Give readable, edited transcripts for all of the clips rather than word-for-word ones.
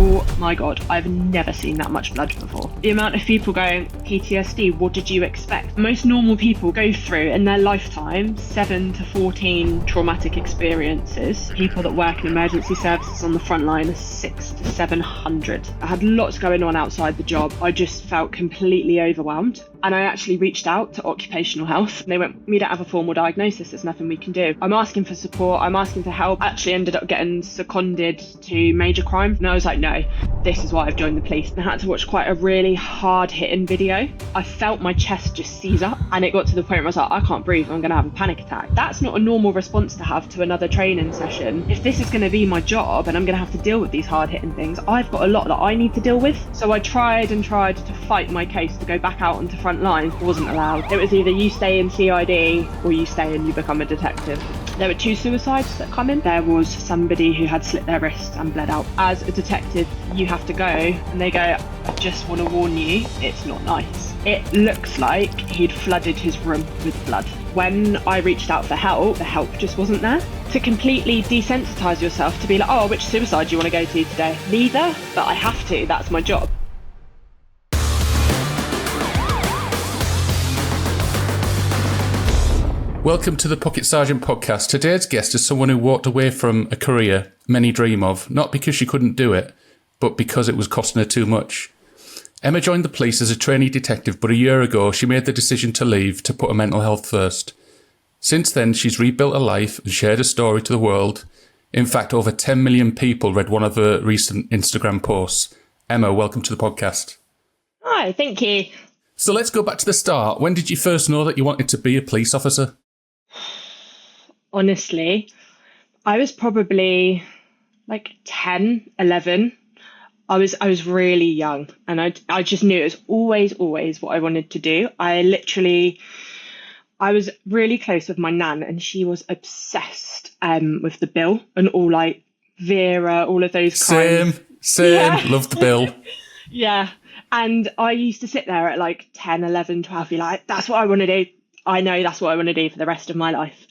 Oh my God, I've never seen that much blood before. The amount of people going, PTSD, what did you expect? Most normal people go through in their lifetime 7 to 14 traumatic experiences. People that work in emergency services on the front line are 600 to 700. I had lots going on outside the job. I just felt completely overwhelmed. And I actually reached out to occupational health. And they went, we don't have a formal diagnosis, there's nothing we can do. I'm asking for support, I'm asking for help. I actually ended up getting seconded to major crime. And I was like, no, this is why I've joined the police. And I had to watch quite a really hard-hitting video. I felt my chest just seize up, and it got to the point where I was like, I can't breathe, I'm going to have a panic attack. That's not a normal response to have to another training session. If this is going to be my job and I'm going to have to deal with these hard-hitting things, I've got a lot that I need to deal with. So I tried and tried to fight my case to go back out onto front lines. It wasn't allowed. It was either you stay in CID or you stay and you become a detective. There were 2 suicides that come in. There was somebody who had slit their wrist and bled out. As a detective, you have to go, and they go, I just want to warn you, it's not nice. It looks like he'd flooded his room with blood. When I reached out for help, the help just wasn't there. To completely desensitise yourself to be like, oh, which suicide do you want to go to today? Neither, but I have to, that's my job. Welcome to the Pocket Sergeant podcast. Today's guest is someone who walked away from a career many dream of, not because she couldn't do it, but because it was costing her too much. Emma joined the police as a trainee detective, but a year ago she made the decision to leave to put her mental health first. Since then, she's rebuilt her life and shared her story to the world. In fact, over 10 million people read one of her recent Instagram posts. Emma, welcome to the podcast. Hi, thank you. So let's go back to the start. When did you first know that you wanted to be a police officer? Honestly, I was probably like 10, 11. I was really young, and I just knew it was always what I wanted to do. I was really close with my nan, and she was obsessed with the Bill and all like Vera, all of those kinds. Same. Yeah. Love the Bill. Yeah. And I used to sit there at like 10, 11, 12, be like, that's what I want to do. I know that's what I want to do for the rest of my life.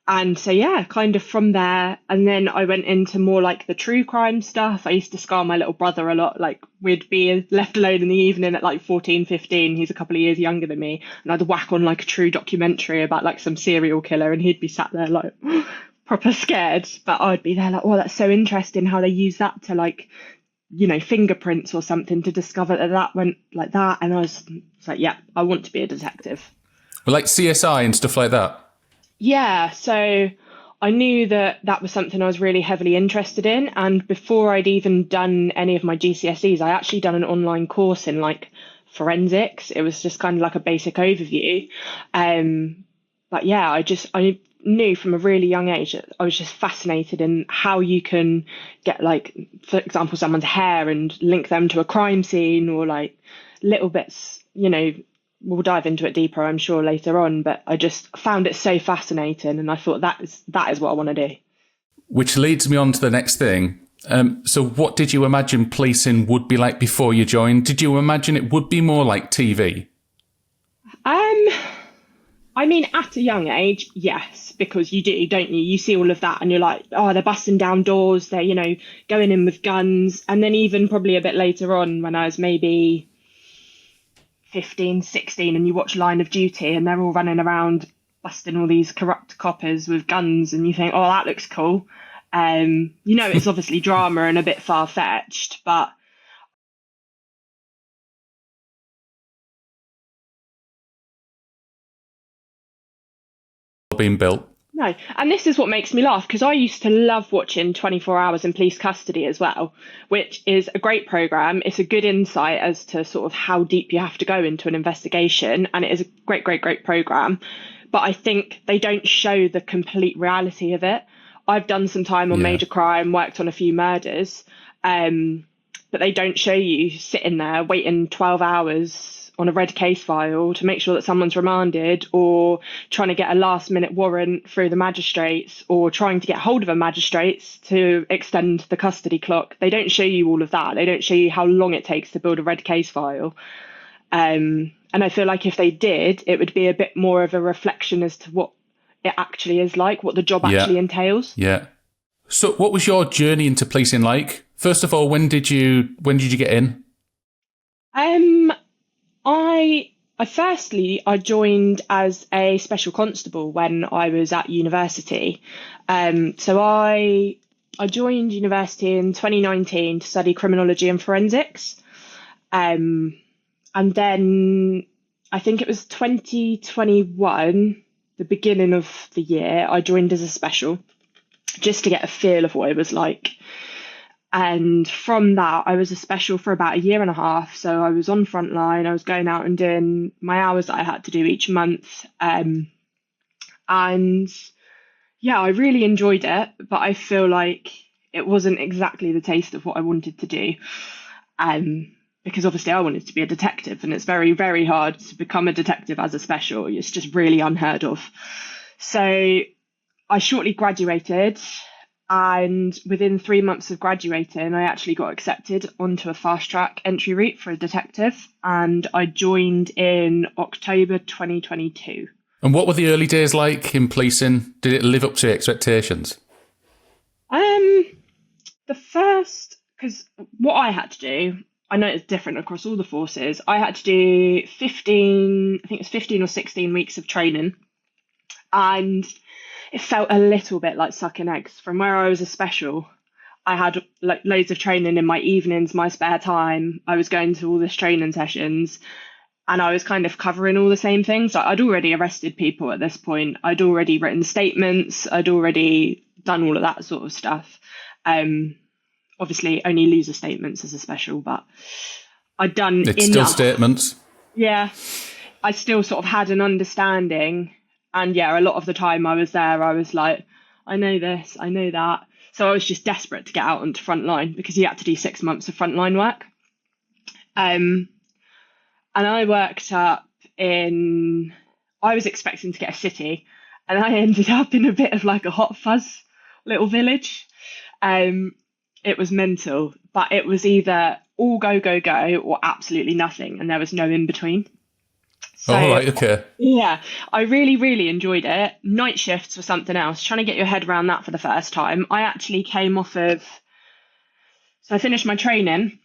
And so, yeah, kind of from there. And then I went into more like the true crime stuff. I used to scar my little brother a lot. Like we'd be left alone in the evening at like 14, 15. He's a couple of years younger than me. And I'd whack on like a true documentary about like some serial killer. And he'd be sat there like proper scared. But I'd be there like, oh, that's so interesting how they use that to like, you know, fingerprints or something to discover that went like that. And I was like, yeah, I want to be a detective. Well, like CSI and stuff like that? Yeah, so I knew that was something I was really heavily interested in. And before I'd even done any of my GCSEs, I actually done an online course in like forensics. It was just kind of like a basic overview. But yeah, I knew from a really young age that I was just fascinated in how you can get like, for example, someone's hair and link them to a crime scene, or like little bits, you know. We'll dive into it deeper, I'm sure, later on, but I just found it so fascinating, and I thought that is what I want to do. Which leads me on to the next thing. So what did you imagine policing would be like before you joined? Did you imagine it would be more like TV? I mean, at a young age, yes, because you do, don't you? You see all of that and you're like, oh, they're busting down doors, they're, you know, going in with guns. And then even probably a bit later on, when I was maybe 15, 16, and you watch Line of Duty and they're all running around busting all these corrupt coppers with guns, and you think, oh, that looks cool. You know, it's obviously drama and a bit far-fetched, but being built. no, and this is what makes me laugh, because I used to love watching 24 Hours in Police Custody as well, which is a great programme. It's a good insight as to sort of how deep you have to go into an investigation, and it is a great programme. But I think they don't show the complete reality of it. I've done some time on major crime, worked on a few murders, but they don't show you sitting there waiting 12 hours on a red case file to make sure that someone's remanded, or trying to get a last minute warrant through the magistrates, or trying to get hold of a magistrates to extend the custody clock. They don't show you all of that. They don't show you how long it takes to build a red case file. And I feel like if they did, it would be a bit more of a reflection as to what it actually is like, what the job actually entails. Yeah. So what was your journey into policing like? First of all, when did you get in? I joined as a special constable when I was at university. So I joined university in 2019 to study criminology and forensics. And then I think it was 2021, the beginning of the year, I joined as a special just to get a feel of what it was like. And from that, I was a special for about a year and a half. So I was on frontline. I was going out and doing my hours that I had to do each month. And yeah, I really enjoyed it, but I feel like it wasn't exactly the taste of what I wanted to do. Because obviously I wanted to be a detective, and it's very, very hard to become a detective as a special. It's just really unheard of. So I shortly graduated, and within 3 months of graduating, I actually got accepted onto a fast track entry route for a detective, and I joined in October 2022. And what were the early days like in policing? Did it live up to your expectations? Because what I had to do, I know it's different across all the forces. I had to do 15, I think it's 15 or 16 weeks of training. And it felt a little bit like sucking eggs. From where I was a special, I had like loads of training in my evenings, my spare time. I was going to all this training sessions, and I was kind of covering all the same things. Like, I'd already arrested people at this point. I'd already written statements. I'd already done all of that sort of stuff. Obviously, only loser statements as a special, but I'd done It's enough. still statements. Yeah, I still sort of had an understanding. And yeah, a lot of the time I was there, I was like, I know this, I know that. So I was just desperate to get out onto frontline, because you had to do 6 months of frontline work. And I worked up I was expecting to get a city, and I ended up in a bit of like a hot fuzz little village. It was mental, but it was either all go, go, go, or absolutely nothing. And there was no in between. So, oh, right, okay. Yeah, I really, really enjoyed it. Night shifts were something else. Trying to get your head around that for the first time. I actually came off of, so I finished my training,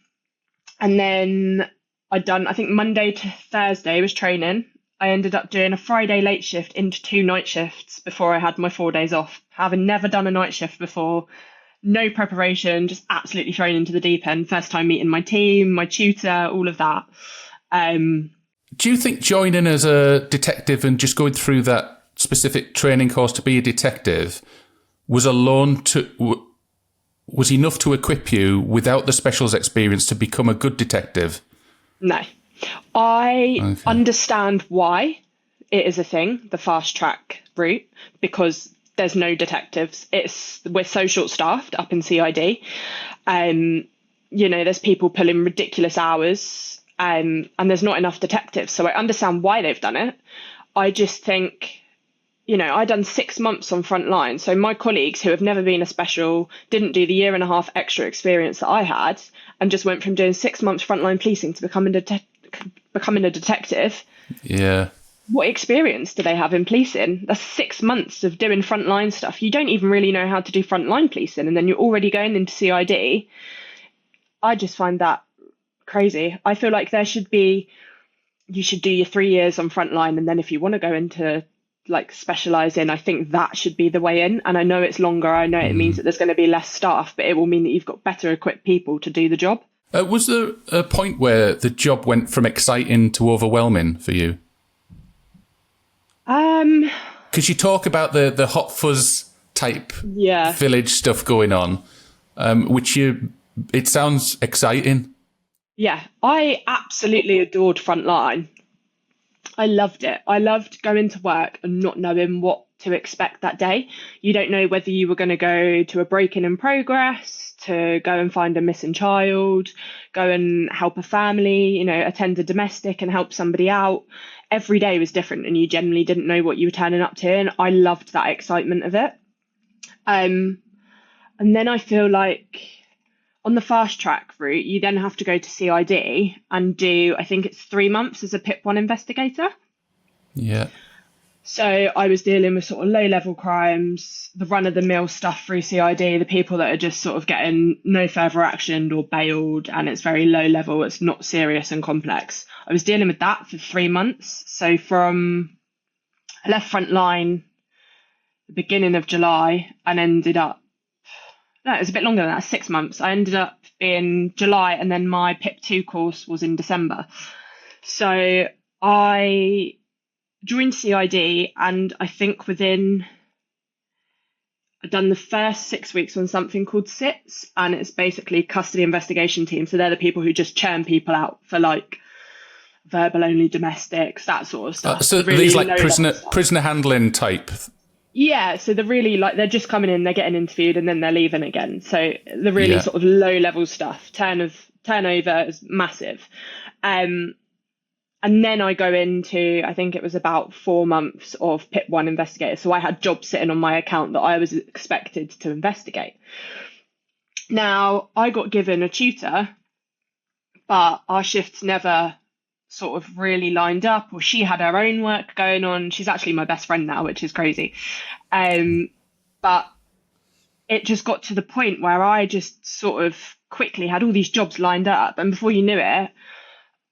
and then I think Monday to Thursday was training. I ended up doing a Friday late shift into 2 night shifts before I had my 4 days off. Having never done a night shift before, no preparation, just absolutely thrown into the deep end. First time meeting my team, my tutor, all of that. Do you think joining as a detective and just going through that specific training course to be a detective was enough to equip you without the specials experience to become a good detective? No. I understand why it is a thing, the fast track route, because there's no detectives. We're so short staffed up in CID. There's people pulling ridiculous hours, and there's not enough detectives. So I understand why they've done it. I just think, I done 6 months on front line. So my colleagues who have never been a special didn't do the year and a half extra experience that I had, and just went from doing 6 months frontline policing to becoming a detective. Yeah. What experience do they have in policing? That's 6 months of doing frontline stuff. You don't even really know how to do frontline policing, and then you're already going into CID. I just find that crazy. I feel like you should do your 3 years on frontline, and then if you want to go into like specialise in, I think that should be the way in. And I know it's longer. I know it means that there's going to be less staff, but it will mean that you've got better equipped people to do the job. Was there a point where the job went from exciting to overwhelming for you? Because you talk about the hot fuzz type village stuff going on, it sounds exciting. Yeah, I absolutely adored frontline. I loved it. I loved going to work and not knowing what to expect that day. You don't know whether you were going to go to a break-in in progress, to go and find a missing child, go and help a family, attend a domestic and help somebody out. Every day was different, and you generally didn't know what you were turning up to, and I loved that excitement of it. And then I feel like on the fast track route, you then have to go to CID and do, I think it's 3 months as a PIP1 investigator. Yeah. So I was dealing with sort of low level crimes, the run of the mill stuff through CID, the people that are just sort of getting no further action or bailed, and it's very low level, it's not serious and complex. I was dealing with that for 3 months. So I left Frontline the beginning of July and ended up, no, it was a bit longer than that, 6 months. I ended up in July, and then my PIP2 course was in December. So I joined CID, and I think I'd done the first 6 weeks on something called SITS, and it's basically custody investigation team. So they're the people who just churn people out for like verbal only domestics, that sort of stuff. So really these like prisoner handling type. Yeah, so they're really like, they're just coming in, they're getting interviewed, and then they're leaving again. So the really sort of low level stuff, turnover is massive. And then I go into, I think it was about 4 months of PIP1 investigator. So I had jobs sitting on my account that I was expected to investigate. Now, I got given a tutor, but our shifts never sort of really lined up, or she had her own work going on. She's actually my best friend now, which is crazy. But it just got to the point where I just sort of quickly had all these jobs lined up. And before you knew it,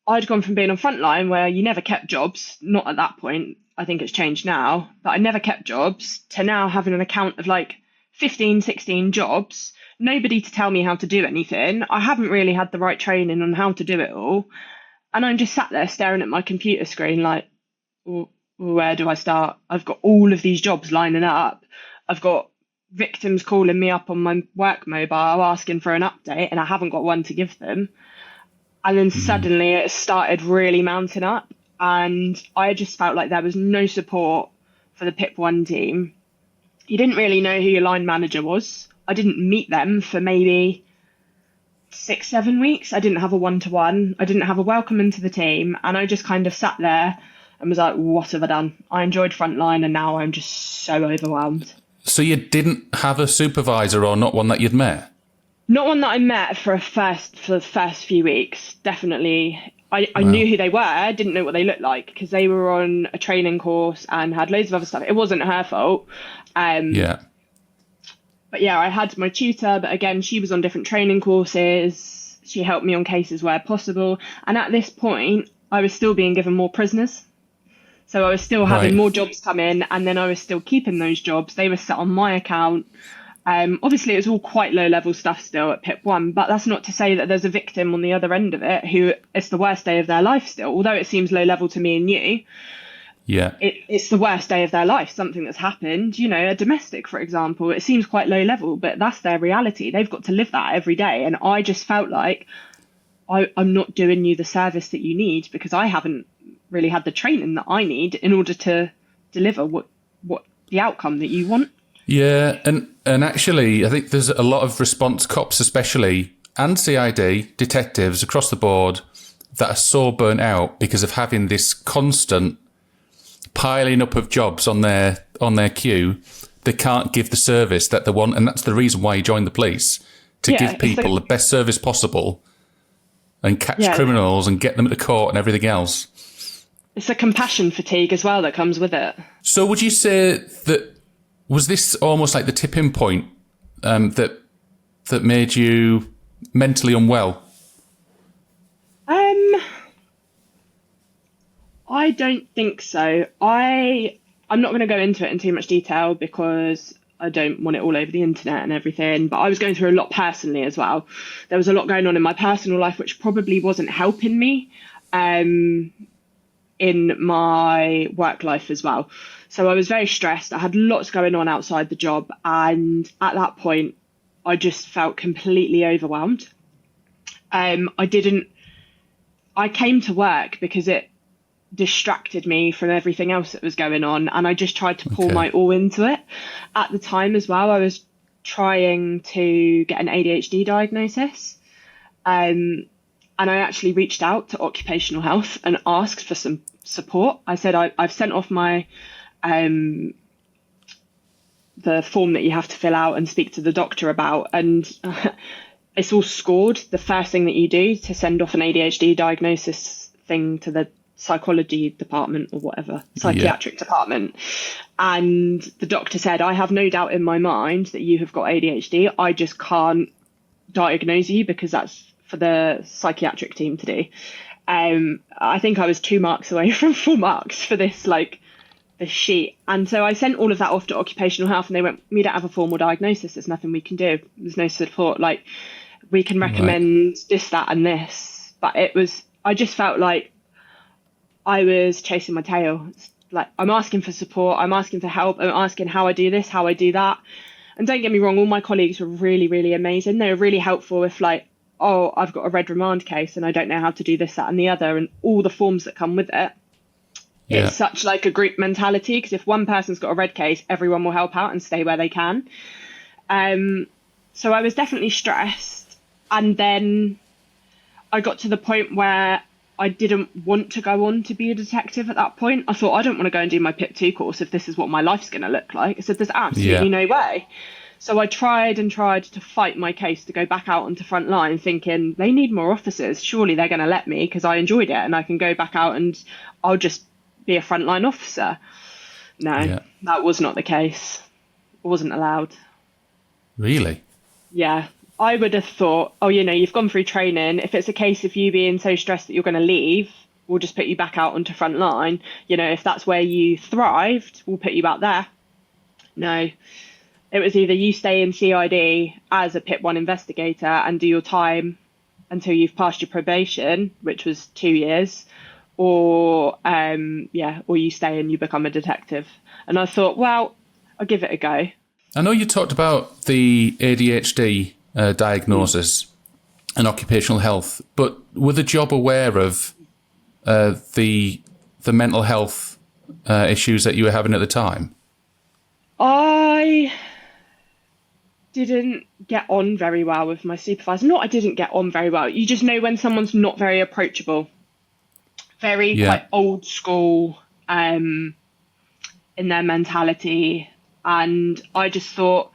I'd gone from being on Frontline, where you never kept jobs, not at that point, I think it's changed now, but I never kept jobs, to now having an account of like 15, 16 jobs, nobody to tell me how to do anything. I haven't really had the right training on how to do it all. And I'm just sat there staring at my computer screen like, well, where do I start? I've got all of these jobs lining up. I've got victims calling me up on my work mobile asking for an update, and I haven't got one to give them. And then suddenly it started really mounting up, and I just felt like there was no support for the PIP1 team. You didn't really know who your line manager was. I didn't meet them for maybe 6-7 weeks. I didn't have a one-to-one. I didn't have a welcome into the team. And I just kind of sat there and was like, what have I done? I enjoyed Frontline, and now I'm just so overwhelmed. So you didn't have a supervisor, or not one that you'd met? Not one that I met for the first few weeks, definitely. I knew who they were, didn't know what they looked like, because they were on a training course and had loads of other stuff. It wasn't her fault. Yeah. But yeah, I had my tutor, but again, she was on different training courses. She helped me on cases where possible. And at this point, I was still being given more prisoners. So I was still having more jobs come in, and then I was still keeping those jobs. They were set on my account. Obviously, it was all quite low-level stuff still at PIP1, but that's not to say that there's a victim on the other end of it who it's the worst day of their life still. Although it seems low-level to me and you, it's the worst day of their life, something that's happened. You know, a domestic, for example, it seems quite low-level, but that's their reality. They've got to live that every day, and I just felt like I'm not doing you the service that you need, because I haven't really had the training that I need in order to deliver what the outcome that you want. Yeah, and actually, I think there's a lot of response cops, especially, and CID detectives across the board, that are so burnt out because of having this constant piling up of jobs on their queue. They can't give the service that they want, and that's the reason why you join the police, to give people the best service possible and catch criminals and get them to court and everything else. It's a compassion fatigue as well that comes with it. So would you say that, was this almost like the tipping point that made you mentally unwell? I don't think so. I'm not going to go into it in too much detail because I don't want it all over the internet and everything, but I was going through a lot personally as well. There was a lot going on in my personal life which probably wasn't helping me in my work life as well. So I was very stressed. I had lots going on outside the job, and at that point I just felt completely overwhelmed. I came to work because it distracted me from everything else that was going on, and I just tried to pour my all into it. At the time as well, I was trying to get an ADHD diagnosis, and I actually reached out to occupational health and asked for some support. I said I've sent off my the form that you have to fill out and speak to the doctor about, and it's all scored. The first thing that you do to send off an ADHD diagnosis thing to the psychology department or whatever, psychiatric department. And the doctor said, I have no doubt in my mind that you have got ADHD. I just can't diagnose you because that's for the psychiatric team to do. I think I was 2 marks away from 4 marks for this, like, the sheet. And so I sent all of that off to occupational health, and they went, we don't have a formal diagnosis. There's nothing we can do. There's no support. Like, we can recommend this, that, and this. But I just felt like I was chasing my tail. It's like, I'm asking for support. I'm asking for help. I'm asking how I do this, how I do that. And don't get me wrong, all my colleagues were really, really amazing. They were really helpful if, like, oh, I've got a red remand case and I don't know how to do this, that, and the other, and all the forms that come with it. It's such like a group mentality, because if one person's got a red case, everyone will help out and stay where they can. So I was definitely stressed. And then I got to the point where I didn't want to go on to be a detective at that point. I thought, I don't want to go and do my PIP 2 course if this is what my life's going to look like. I said, there's absolutely no way. So I tried and tried to fight my case to go back out onto front line, thinking they need more officers. Surely they're going to let me, because I enjoyed it and I can go back out and I'll just be a frontline officer. No, that was not the case. I wasn't allowed. Really? Yeah. I would have thought, oh, you've gone through training. If it's a case of you being so stressed that you're going to leave, we'll just put you back out onto front line. If that's where you thrived, we'll put you out there. No. It was either you stay in CID as a PIP 1 investigator and do your time until you've passed your probation, which was 2 years, or you stay and you become a detective. And I thought, well, I'll give it a go. I know you talked about the ADHD diagnosis and occupational health, but were the job aware of the mental health issues that you were having at the time? I didn't get on very well with my supervisor. Not I didn't get on very well. You just know when someone's not very approachable. Very quite old school in their mentality. And I just thought,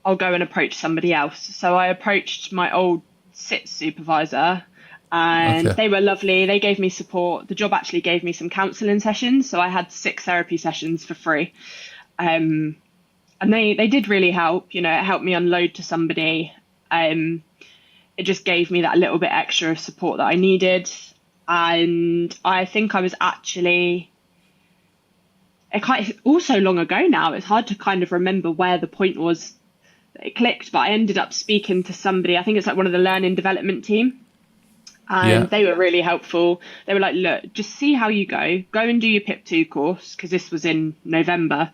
I'll go and approach somebody else. So I approached my old SITS supervisor, and they were lovely. They gave me support. The job actually gave me some counselling sessions. So I had 6 therapy sessions for free. And they did really help. It helped me unload to somebody. It just gave me that little bit extra of support that I needed. And I think I was actually, it's all so long ago now, it's hard to kind of remember where the point was that it clicked, but I ended up speaking to somebody, I think it's like one of the learning development team. And they were really helpful. They were like, look, just see how you go and do your PIP 2 course, because this was in November.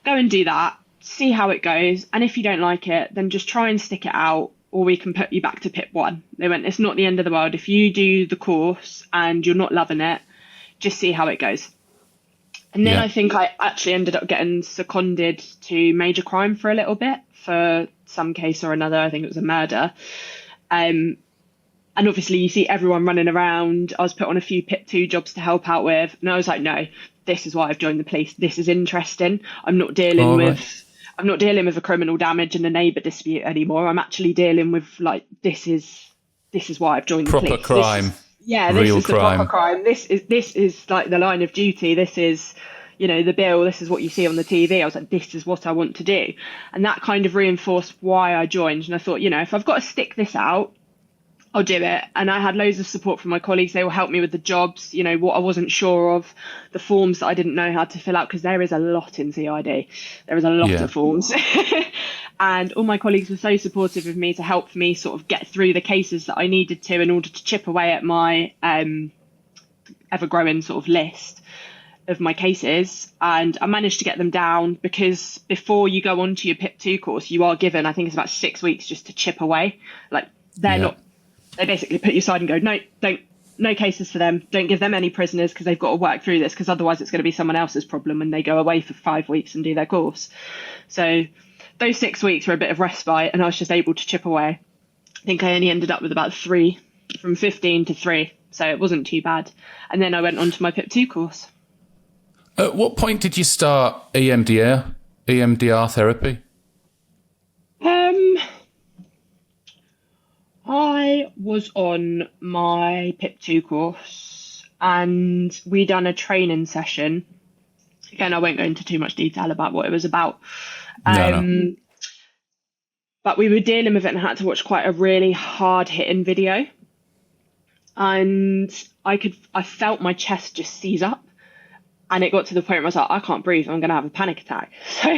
Go and do that, see how it goes. And if you don't like it, then just try and stick it out, or we can put you back to PIP 1. They went, it's not the end of the world. If you do the course and you're not loving it, just see how it goes. And then I think I actually ended up getting seconded to major crime for a little bit for some case or another. I think it was a murder. And obviously you see everyone running around. I was put on a few PIP 2 jobs to help out with. And I was like, no, this is why I've joined the police. This is interesting. I'm not dealing with a criminal damage and a neighbour dispute anymore. I'm actually dealing with, like, this is why I've joined the police. Proper crime. This is the proper crime. This is like the line of duty. This is, the bill. This is what you see on the TV. I was like, this is what I want to do. And that kind of reinforced why I joined. And I thought, if I've got to stick this out, I'll do it. And I had loads of support from my colleagues. They will help me with the jobs, what I wasn't sure of, the forms that I didn't know how to fill out, because there is a lot in CID. There is a lot of forms. And all my colleagues were so supportive of me to help me sort of get through the cases that I needed to in order to chip away at my ever-growing sort of list of my cases. And I managed to get them down, because before you go on to your PIP 2 course, you are given, I think it's about 6 weeks just to chip away. Like, they basically put you aside and go, no cases for them. Don't give them any prisoners, because they've got to work through this, because otherwise it's going to be someone else's problem when they go away for 5 weeks and do their course. So those 6 weeks were a bit of respite, and I was just able to chip away. I think I only ended up with about 3, from 15 to 3. So it wasn't too bad. And then I went on to my PIP 2 course. At what point did you start EMDR therapy? I was on my PIP 2 course and we done a training session. Again, I won't go into too much detail about what it was about. No. But we were dealing with it and had to watch quite a really hard hitting video. And I felt my chest just seize up. And it got to the point where I was like, I can't breathe. I'm going to have a panic attack. So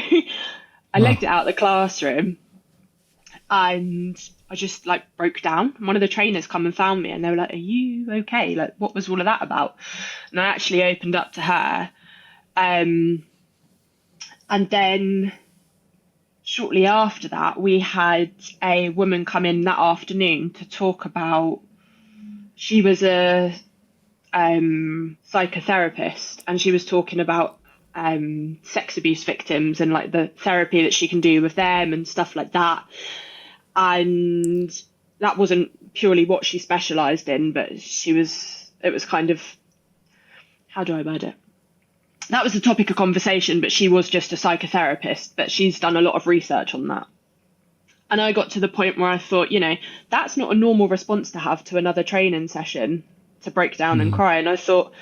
I legged it out of the classroom and I just like broke down. One of the trainers come and found me and they were like, are you okay? Like, what was all of that about? And I actually opened up to her. And then shortly after that, we had a woman come in that afternoon to talk about, she was a psychotherapist, and she was talking about sex abuse victims and like the therapy that she can do with them and stuff like that. And that wasn't purely what she specialised in, but it was kind of, how do I word it? That was the topic of conversation, but she was just a psychotherapist, but she's done a lot of research on that. And I got to the point where I thought, that's not a normal response to have to another training session, to break down and cry. And I thought,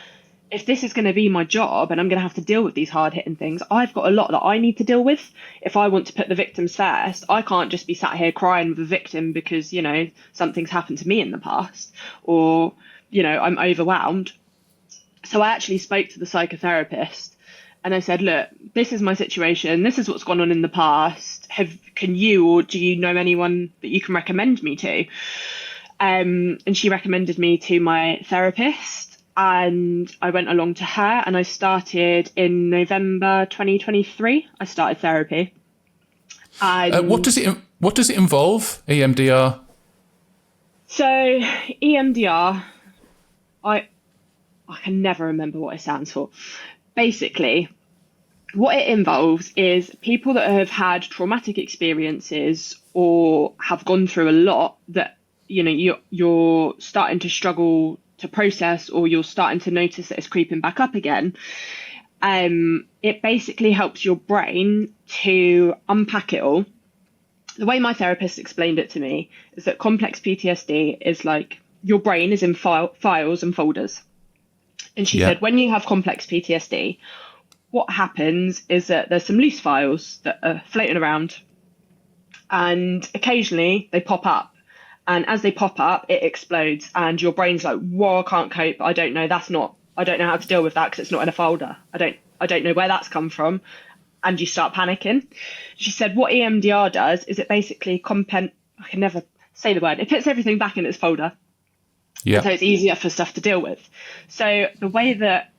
if this is going to be my job and I'm going to have to deal with these hard hitting things, I've got a lot that I need to deal with. If I want to put the victims first, I can't just be sat here crying with a victim because, something's happened to me in the past, or, I'm overwhelmed. So I actually spoke to the psychotherapist and I said, look, this is my situation. This is what's gone on in the past. Can you, or do you know anyone that you can recommend me to? And she recommended me to my therapist, and I went along to her, and I started in November 2023. I started therapy. What does it involve, EMDR? So EMDR, I can never remember what it stands for. Basically, what it involves is people that have had traumatic experiences or have gone through a lot that, you're starting to struggle to process, or you're starting to notice that it's creeping back up again. It basically helps your brain to unpack it all. The way my therapist explained it to me is that complex PTSD is like your brain is in files and folders. And she said, when you have complex PTSD, what happens is that there's some loose files that are floating around, and occasionally they pop up. And as they pop up, it explodes, and your brain's like, whoa, I can't cope. I don't know how to deal with that because it's not in a folder. I don't know where that's come from. And you start panicking. She said what EMDR does is it basically I can never say the word. It puts everything back in its folder. Yeah. So it's easier for stuff to deal with. So the way that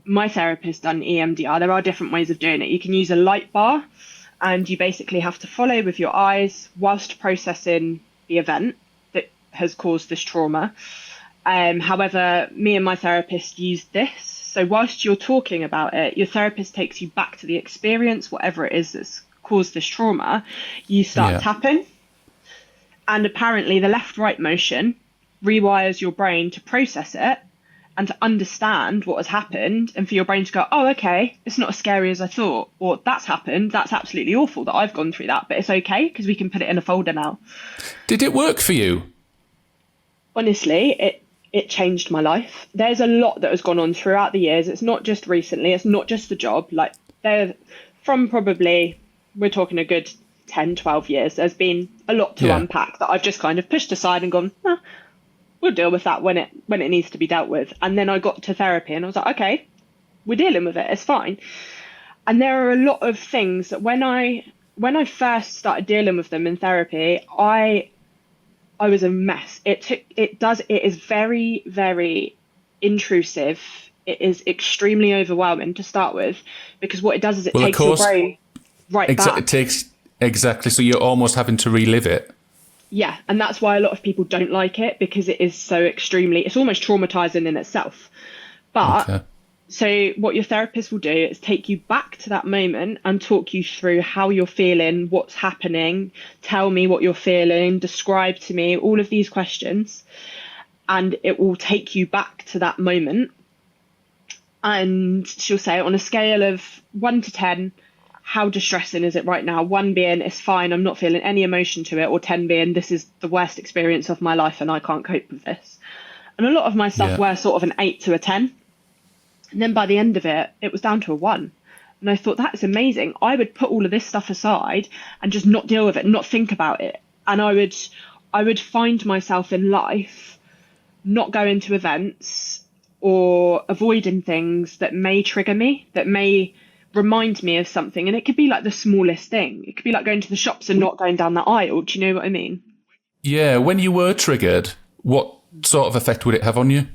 my therapist done EMDR, there are different ways of doing it. You can use a light bar, and you basically have to follow with your eyes whilst processing the event that has caused this trauma. However, me and my therapist used this. So whilst you're talking about it, your therapist takes you back to the experience, whatever it is that's caused this trauma. You start tapping, and apparently the left-right motion rewires your brain to process it and to understand what has happened, and for your brain to go, oh, okay, it's not as scary as I thought, or that's happened, that's absolutely awful that I've gone through that, but it's okay because we can put it in a folder now. Did it work for you? Honestly, it changed my life. There's a lot that has gone on throughout the years. It's not just recently, it's not just the job. Like, there, from probably, we're talking a good 10, 12 years, there's been a lot to unpack that I've just kind of pushed aside and gone, we'll deal with that when it needs to be dealt with. And then I got to therapy and I was like, okay, we're dealing with it, it's fine. And there are a lot of things that when I first started dealing with them in therapy, I was a mess. It is very, very intrusive. It is extremely overwhelming to start with, because what it does is it takes your brain back. It takes, exactly. So you're almost having to relive it. Yeah, and that's why a lot of people don't like it, because it is so it's almost traumatizing in itself. But so what your therapist will do is take you back to that moment and talk you through how you're feeling, what's happening, tell me what you're feeling, describe to me, all of these questions. And it will take you back to that moment. And she'll say, on a scale of 1 to 10, how distressing is it right now? 1 being, it's fine, I'm not feeling any emotion to it, or 10 being, this is the worst experience of my life and I can't cope with this. And a lot of my stuff Yeah. were sort of an 8 to a 10. And then by the end of it, it was down to a 1. And I thought, that is amazing. I would put all of this stuff aside and just not deal with it, not think about it. And I would find myself in life not going to events or avoiding things that may trigger me, that may remind me of something. And it could be like the smallest thing. It could be like going to the shops and not going down the aisle. Do you know what I mean? Yeah, when you were triggered, what sort of effect would it have on you?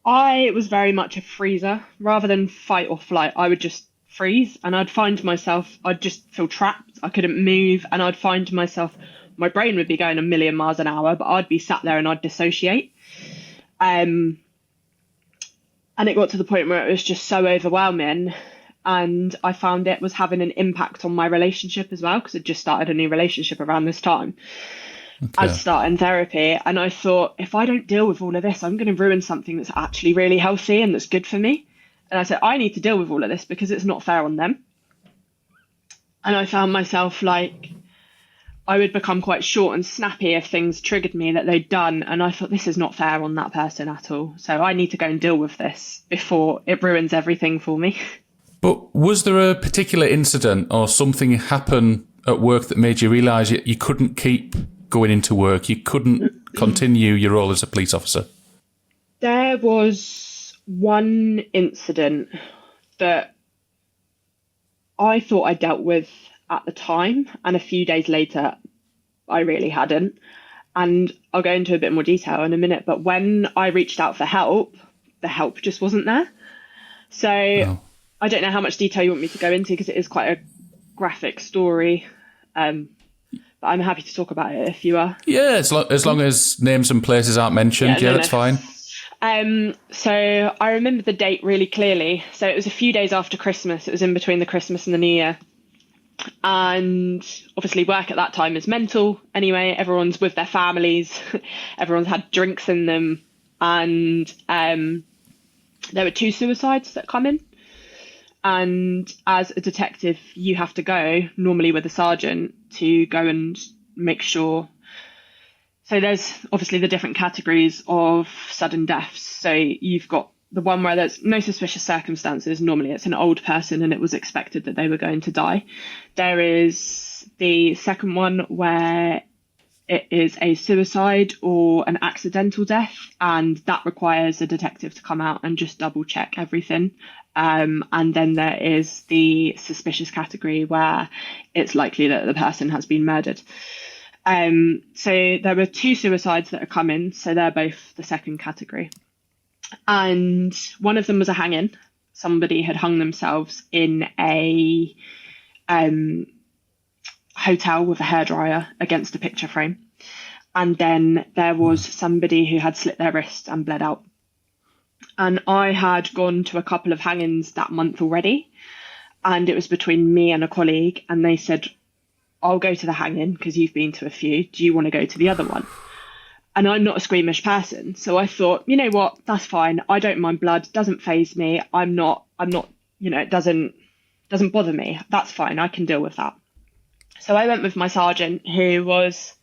I was very much a freezer. Rather than fight or flight, I would just freeze, and I'd find myself, I'd just feel trapped. I couldn't move, and I'd find myself, my brain would be going a million miles an hour, but I'd be sat there and I'd dissociate. And it got to the point where it was just so overwhelming, and I found it was having an impact on my relationship as well, because I'd just started a new relationship around this time. Okay. I'd started therapy, and I thought, if I don't deal with all of this, I'm going to ruin something that's actually really healthy and that's good for me. And I said, I need to deal with all of this because it's not fair on them. And I found myself like, I would become quite short and snappy if things triggered me that they'd done. And I thought, this is not fair on that person at all. So I need to go and deal with this before it ruins everything for me. But was there a particular incident or something happen at work that made you realise you couldn't keep going into work? You couldn't continue your role as a police officer? There was one incident that I thought I dealt with at the time, and a few days later, I really hadn't. And I'll go into a bit more detail in a minute, but when I reached out for help, the help just wasn't there. So I don't know how much detail you want me to go into, because it is quite a graphic story. But I'm happy to talk about it if you are. Yeah, as long as names and places aren't mentioned, that's fine. So I remember the date really clearly. So it was a few days after Christmas. It was in between the Christmas and the New Year. And obviously work at that time is mental anyway. Everyone's with their families. Everyone's had drinks in them. And there were 2 suicides that come in. And as a detective, you have to go, normally with a sergeant, to go and make sure. So there's obviously the different categories of sudden deaths. So you've got the one where there's no suspicious circumstances. Normally it's an old person and it was expected that they were going to die. There is the second one where it is a suicide or an accidental death, and that requires a detective to come out and just double check everything. And then there is the suspicious category where it's likely that the person has been murdered. So there were 2 suicides that are coming, so they're both the second category. And one of them was a hanging. Somebody had hung themselves in a hotel with a hairdryer against a picture frame. And then there was somebody who had slit their wrist and bled out. And I had gone to a couple of hangings that month already. And it was between me and a colleague. And they said, I'll go to the hanging because you've been to a few. Do you want to go to the other one? And I'm not a squeamish person. So I thought, you know what, that's fine. I don't mind blood. Doesn't faze me. I'm not, it doesn't bother me. That's fine. I can deal with that. So I went with my sergeant, who was,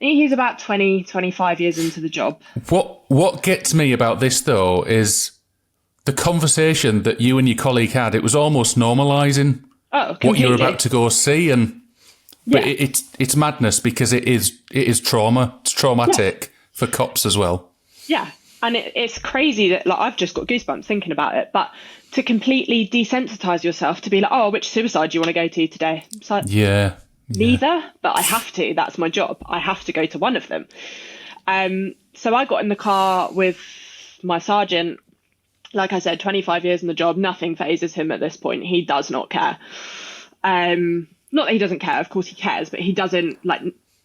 I think he's about 20, 25 years into the job. What gets me about this, though, is the conversation that you and your colleague had. It was almost normalising what you were about to go see, but it's madness because it is trauma. It's traumatic for cops as well. Yeah, and it's crazy that I've just got goosebumps thinking about it. But to completely desensitise yourself to be like, oh, which suicide do you want to go to today? It's like, neither, but I have to. That's my job. I have to go to one of them. So I got in the car with my sergeant. Like I said, 25 years in the job, nothing phases him at this point. He does not care. Not that he doesn't care, of course he cares, but he doesn't,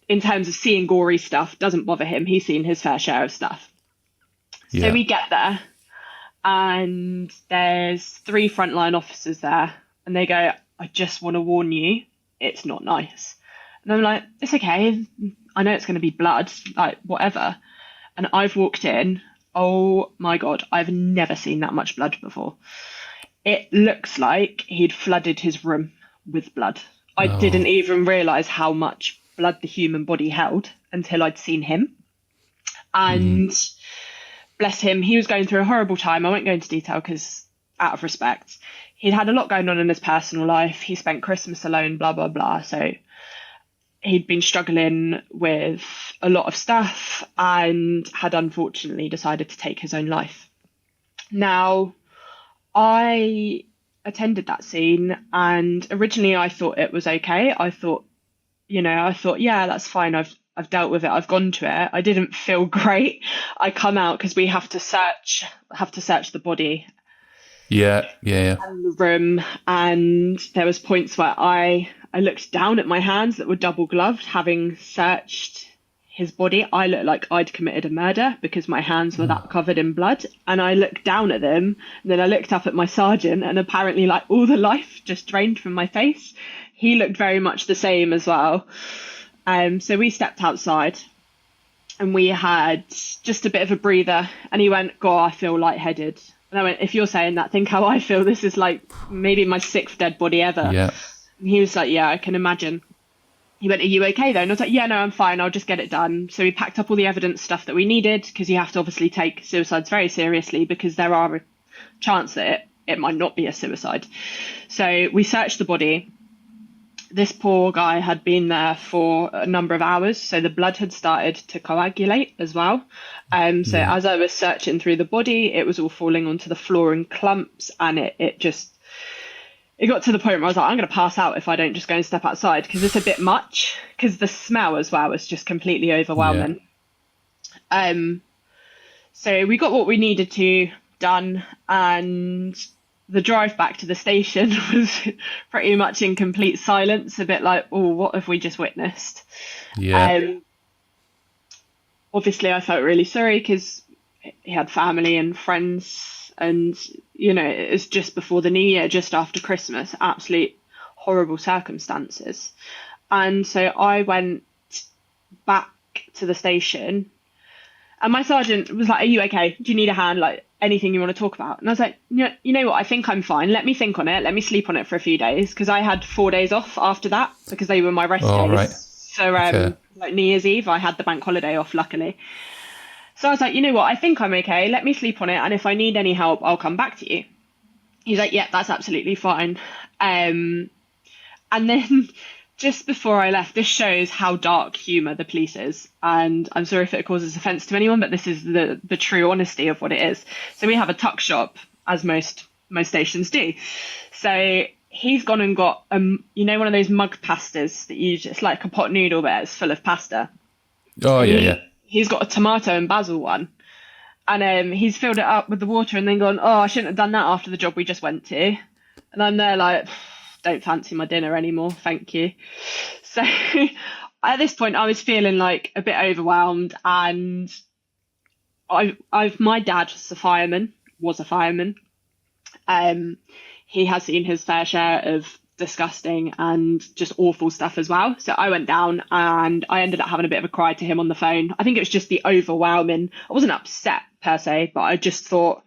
in terms of seeing gory stuff, doesn't bother him. He's seen his fair share of stuff. Yeah. So we get there, and there's 3 frontline officers there, and they go, I just want to warn you, it's not nice. And I'm like, it's okay. I know it's going to be blood, whatever. And I've walked in. Oh my God, I've never seen that much blood before. It looks like he'd flooded his room with blood. I didn't even realise how much blood the human body held until I'd seen him. And bless him, he was going through a horrible time. I won't go into detail because out of respect. He'd had a lot going on in his personal life. He spent Christmas alone, blah, blah, blah. So he'd been struggling with a lot of stuff and had unfortunately decided to take his own life. Now, I attended that scene, and originally I thought it was okay. I thought, yeah, that's fine. I've dealt with it. I've gone to it. I didn't feel great. I come out because we have to search the body. Yeah. And the room, and there was points where I looked down at my hands that were double gloved, having searched his body. I looked like I'd committed a murder because my hands were that covered in blood. And I looked down at them, and then I looked up at my sergeant, and apparently like all the life just drained from my face. He looked very much the same as well. So we stepped outside, and we had just a bit of a breather, and he went, "God, I feel lightheaded." And I went, "If you're saying that, think how I feel. This is like maybe my 6th dead body ever." Yeah. And he was like, "Yeah, I can imagine." He went, "Are you okay though?" And I was like, "Yeah, no, I'm fine. I'll just get it done." So we packed up all the evidence stuff that we needed, because you have to obviously take suicides very seriously, because there are a chance that it might not be a suicide. So we searched the body. This poor guy had been there for a number of hours, so the blood had started to coagulate as well. As I was searching through the body, it was all falling onto the floor in clumps, and it got to the point where I was like, I'm going to pass out if I don't just go and step outside, because it's a bit much, because the smell as well was just completely overwhelming. So we got what we needed to done, and the drive back to the station was pretty much in complete silence, a bit like, oh, what have we just witnessed? Yeah. Obviously, I felt really sorry because he had family and friends, and, it was just before the New Year, just after Christmas, absolute horrible circumstances. And so I went back to the station, and my sergeant was like, "Are you okay? Do you need a hand? Like, anything you want to talk about?" And I was like, you know what? I think I'm fine. Let me think on it. Let me sleep on it for a few days, because I had 4 days off after that, because they were my rest days. Right. So, like New Year's Eve, I had the bank holiday off, luckily. So I was like, you know what? I think I'm okay. Let me sleep on it. And if I need any help, I'll come back to you. He's like, yeah, that's absolutely fine. And then just before I left, this shows how dark humour the police is. And I'm sorry if it causes offence to anyone, but this is the true honesty of what it is. So we have a tuck shop, as most stations do. So he's gone and got, one of those mug pastas that it's like a pot noodle, but it's full of pasta. Oh, yeah. He's got a tomato and basil one. And he's filled it up with the water and then gone, "Oh, I shouldn't have done that after the job we just went to." And I'm there like, don't fancy my dinner anymore, thank you. So at this point, I was feeling like a bit overwhelmed. And my dad was a fireman. He has seen his fair share of disgusting and just awful stuff as well. So I went down and I ended up having a bit of a cry to him on the phone. I think it was just the overwhelming. I wasn't upset per se, but I just thought,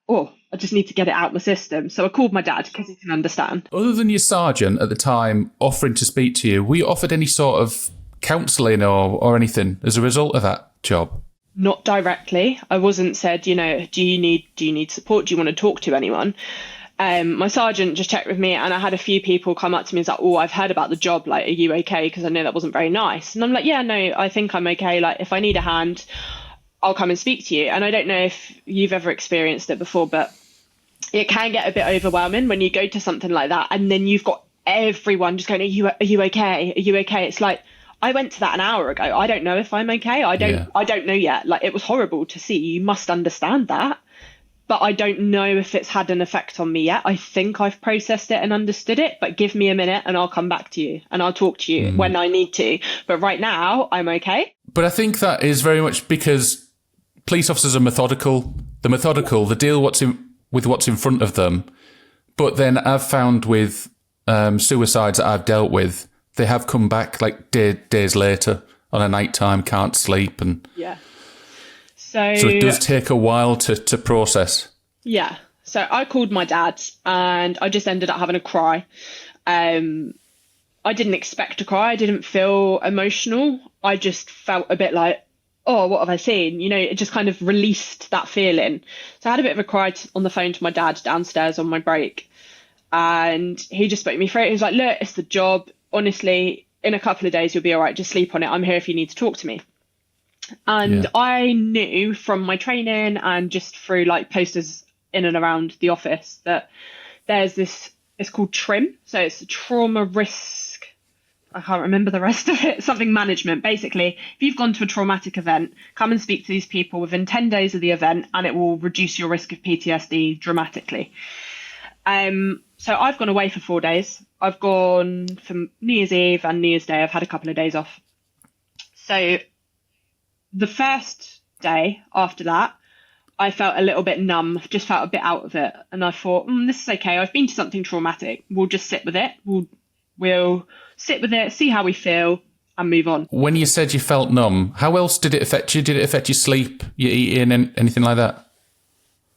I just need to get it out my system. So I called my dad because he can understand. Other than your sergeant at the time offering to speak to you, were you offered any sort of counselling or anything as a result of that job? Not directly. I wasn't said, do you need support? Do you want to talk to anyone? My sergeant just checked with me, and I had a few people come up to me and say, "Oh, I've heard about the job. Like, are you okay?" Because I know that wasn't very nice. And I'm like, "Yeah, no, I think I'm okay. Like, if I need a hand, I'll come and speak to you." And I don't know if you've ever experienced it before, but it can get a bit overwhelming when you go to something like that, and then you've got everyone just going, "Are you okay? Are you okay?" It's like, I went to that an hour ago. I don't know if I'm okay. I don't know yet. Like, it was horrible to see. You must understand that. But I don't know if it's had an effect on me yet. I think I've processed it and understood it, but give me a minute and I'll come back to you and I'll talk to you when I need to. But right now, I'm okay. But I think that is very much because police officers are methodical. They're methodical. They deal with what's in front of them. But then I've found with suicides that I've dealt with, they have come back like days later on a night time, can't sleep. And yeah. So it does take a while to process. Yeah. So I called my dad and I just ended up having a cry. I didn't expect to cry. I didn't feel emotional. I just felt a bit like, oh, what have I seen? It just kind of released that feeling. So I had a bit of a cry on the phone to my dad downstairs on my break. And he just spoke me through it. He was like, look, it's the job. Honestly, in a couple of days, you'll be all right. Just sleep on it. I'm here if you need to talk to me. And Yeah. I knew from my training and just through like posters in and around the office that there's this, it's called TRIM. So it's trauma risk. I can't remember the rest of it. Something management. Basically, if you've gone to a traumatic event, come and speak to these people within 10 days of the event and it will reduce your risk of PTSD dramatically. So I've gone away for 4 days. I've gone for New Year's Eve and New Year's Day. I've had a couple of days off. So the first day after that, I felt a little bit numb, just felt a bit out of it. And I thought, this is okay. I've been to something traumatic. We'll just sit with it. We'll sit with it, see how we feel and move on. When you said you felt numb, how else did it affect you? Did it affect your sleep, your eating, and anything like that?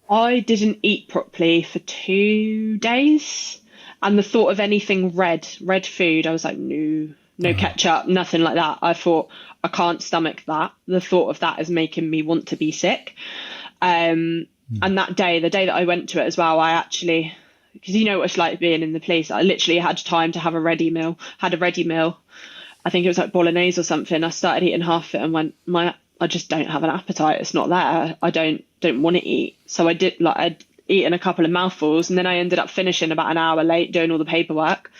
I didn't eat properly for 2 days. And the thought of anything red food, I was like, no ketchup, nothing like that. I thought, I can't stomach that. The thought of that is making me want to be sick. And that day, the day that I went to it as well, I actually, because you know what it's like being in the police, I literally had time to have a ready meal, I think it was like bolognese or something. I started eating half it and went, I just don't have an appetite. It's not there. I don't want to eat. So I'd eaten a couple of mouthfuls and then I ended up finishing about an hour late doing all the paperwork,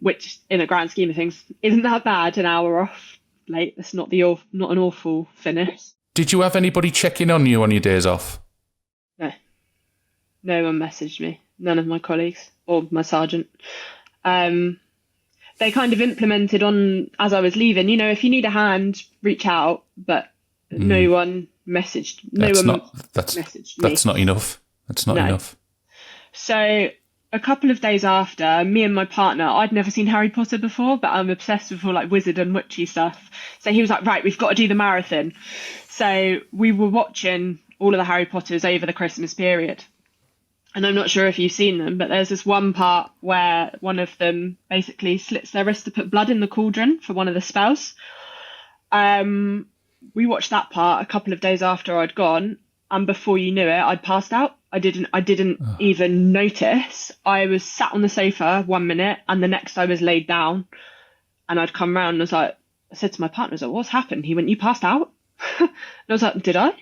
which in the grand scheme of things isn't that bad. An hour off late. It's not an awful finish. Did you have anybody checking on you on your days off? No one messaged me. None of my colleagues or my sergeant. They kind of implemented on as I was leaving, if you need a hand, reach out, but no one messaged. Messaged me. That's not enough. That's not enough. So a couple of days after, me and my partner, I'd never seen Harry Potter before, but I'm obsessed with all like wizard and witchy stuff. So he was like, right, we've got to do the marathon. So we were watching all of the Harry Potters over the Christmas period. And I'm not sure if you've seen them, but there's this one part where one of them basically slits their wrist to put blood in the cauldron for one of the spells. We watched that part a couple of days after I'd gone, and before you knew it, I'd passed out. I didn't even notice. I was sat on the sofa 1 minute, and the next I was laid down, and I'd come round and I said to my partner, I was like, what's happened? He went, you passed out? And I was like, did I?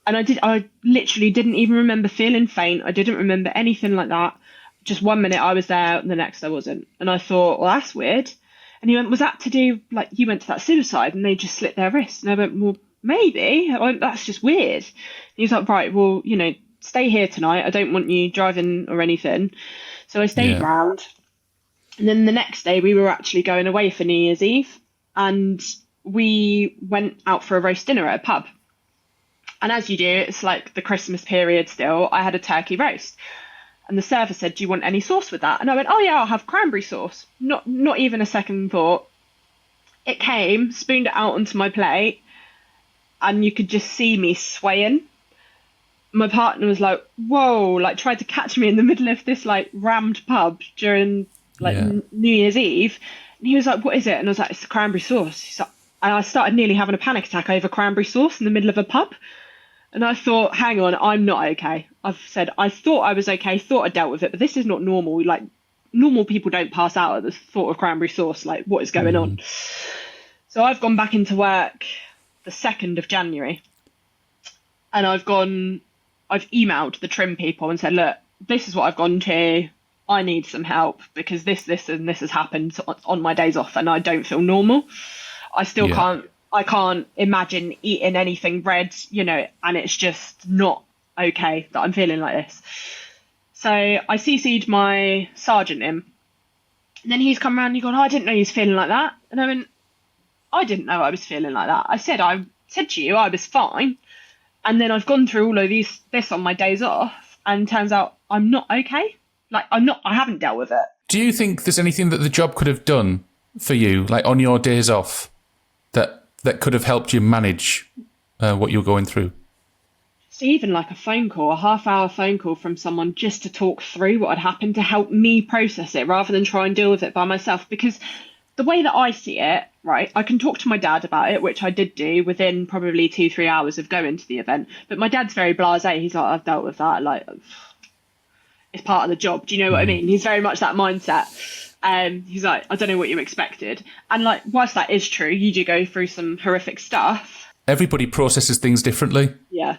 And I literally didn't even remember feeling faint. I didn't remember anything like that. Just 1 minute I was there and the next I wasn't. And I thought, well, that's weird. And he went, was that to do, like, you went to that suicide and they just slit their wrists? And I went, well, maybe. That's just weird. And he was like, right, well, stay here tonight. I don't want you driving or anything. So I stayed round. And then the next day we were actually going away for New Year's Eve. And we went out for a roast dinner at a pub. And as you do, it's like the Christmas period still. I had a turkey roast. And the server said, do you want any sauce with that? And I went, oh, yeah, I'll have cranberry sauce. Not even a second thought. It came, spooned it out onto my plate, and you could just see me swaying. My partner was like, whoa, like tried to catch me in the middle of this like rammed pub during New Year's Eve. And he was like, what is it? And I was like, it's the cranberry sauce. He's like, and I started nearly having a panic attack over cranberry sauce in the middle of a pub. And I thought, hang on, I'm not okay. I've said, I thought I was okay, thought I dealt with it, but this is not normal. Like, normal people don't pass out at the thought of cranberry sauce. Like, what is going on? So I've gone back into work the 2nd of January. And I've emailed the TRIM people and said, look, this is what I've gone to. I need some help because this, and this has happened on my days off and I don't feel normal. I still can't imagine eating anything red, and it's just not okay that I'm feeling like this. So I CC'd my sergeant in. And then he's come around and he's gone, I didn't know you was feeling like that. And I went, I didn't know I was feeling like that. I said to you I was fine. And then I've gone through all of this on my days off, and turns out I'm not okay. Like, I haven't dealt with it. Do you think there's anything that the job could have done for you, like on your days off, that could have helped you manage what you're going through? So even like a phone call, a half-hour phone call from someone just to talk through what had happened, to help me process it rather than try and deal with it by myself. Because the way that I see it, right, I can talk to my dad about it, which I did do within probably 2-3 hours of going to the event. But my dad's very blasé. He's like, I've dealt with that. Like, it's part of the job. Do you know what I mean? He's very much that mindset. He's like, I don't know what you expected. And like, whilst that is true, you do go through some horrific stuff. Everybody processes things differently. Yeah.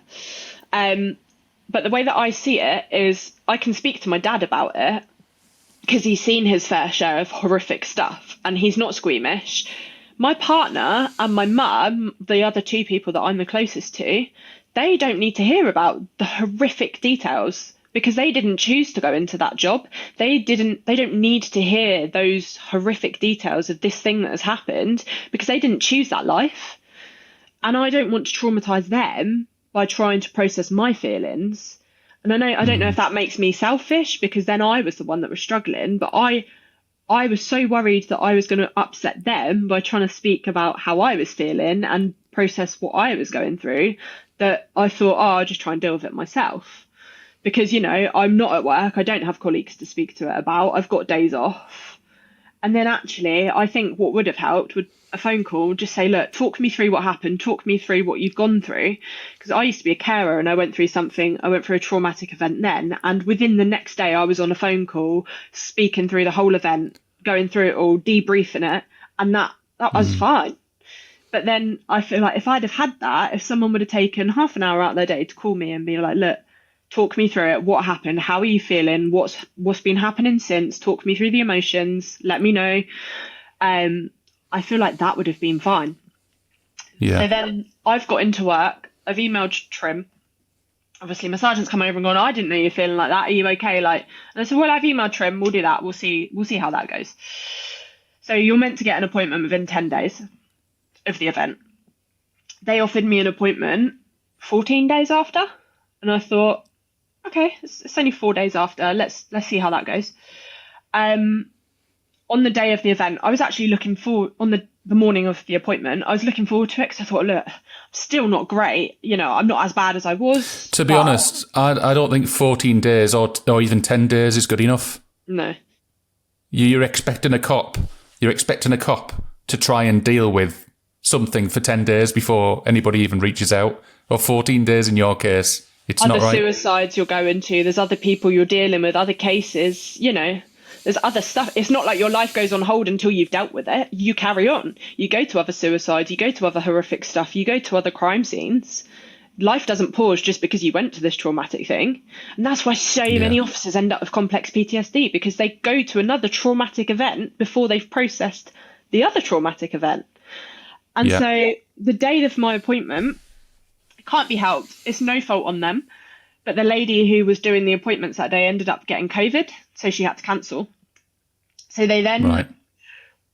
But the way that I see it is I can speak to my dad about it because he's seen his fair share of horrific stuff and he's not squeamish. My partner and my mum, the other two people that I'm the closest to, they don't need to hear about the horrific details because they didn't choose to go into that job. They don't need to hear those horrific details of this thing that has happened because they didn't choose that life. And I don't want to traumatize them by trying to process my feelings. And I don't know if that makes me selfish because then I was the one that was struggling, but I was so worried that I was going to upset them by trying to speak about how I was feeling and process what I was going through that I thought, I'll just try and deal with it myself. Because, you know, I'm not at work. I don't have colleagues to speak to it about. I've got days off. And then actually, I think what would have helped would a phone call, just say, look, talk me through what happened. Talk me through what you've gone through. Because I used to be a carer and I went through a traumatic event then. And within the next day, I was on a phone call, speaking through the whole event, going through it all, debriefing it. And that was fine. But then I feel like if I'd have had that, if someone would have taken half an hour out of their day to call me and be like, look, talk me through it. What happened? How are you feeling? What's been happening since? Talk me through the emotions. Let me know. I feel like that would have been fine. Yeah. So then I've got into work. I've emailed Trim. Obviously, my sergeant's come over and gone, I didn't know you were feeling like that. Are you okay? Like, and I said, well, I've emailed Trim. We'll do that. We'll see how that goes. So you're meant to get an appointment within 10 days of the event. They offered me an appointment 14 days after. And I thought, okay, it's only 4 days after. Let's see how that goes. On the day of the event, I was actually looking forward, on the morning of the appointment, I was looking forward to it because I thought, look, I'm still not great. You know, I'm not as bad as I was. To be honest, I don't think 14 days or even 10 days is good enough. No. You're expecting a cop. You're expecting a cop to try and deal with something for 10 days before anybody even reaches out. Or 14 days in your case. It's not right. Other suicides you're going to, there's other people you're dealing with, other cases, you know. There's other stuff. It's not like your life goes on hold until you've dealt with it. You carry on. You go to other suicides. You go to other horrific stuff. You go to other crime scenes. Life doesn't pause just because you went to this traumatic thing. And that's why so many officers end up with complex PTSD, because they go to another traumatic event before they've processed the other traumatic event. And so the day of my appointment, it can't be helped. It's no fault on them. But the lady who was doing the appointments that day ended up getting COVID, so she had to cancel. So they then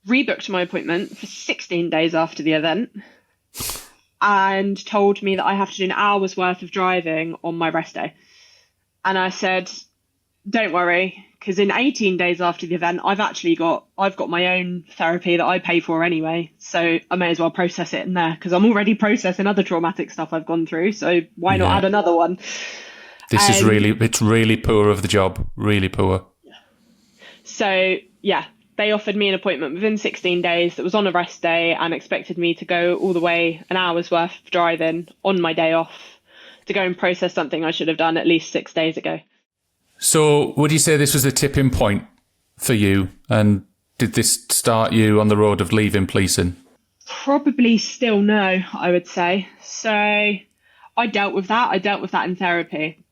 rebooked my appointment for 16 days after the event and told me that I have to do an hour's worth of driving on my rest day. And I said, don't worry, because in 18 days after the event, I've got my own therapy that I pay for anyway. So I may as well process it in there because I'm already processing other traumatic stuff I've gone through. So why not add another one? It's really poor of the job, really poor. So, they offered me an appointment within 16 days that was on a rest day and expected me to go all the way an hour's worth of driving on my day off to go and process something I should have done at least 6 days ago. So would you say this was the tipping point for you? And did this start you on the road of leaving policing? Probably still no, I would say. So I dealt with that. I dealt with that in therapy.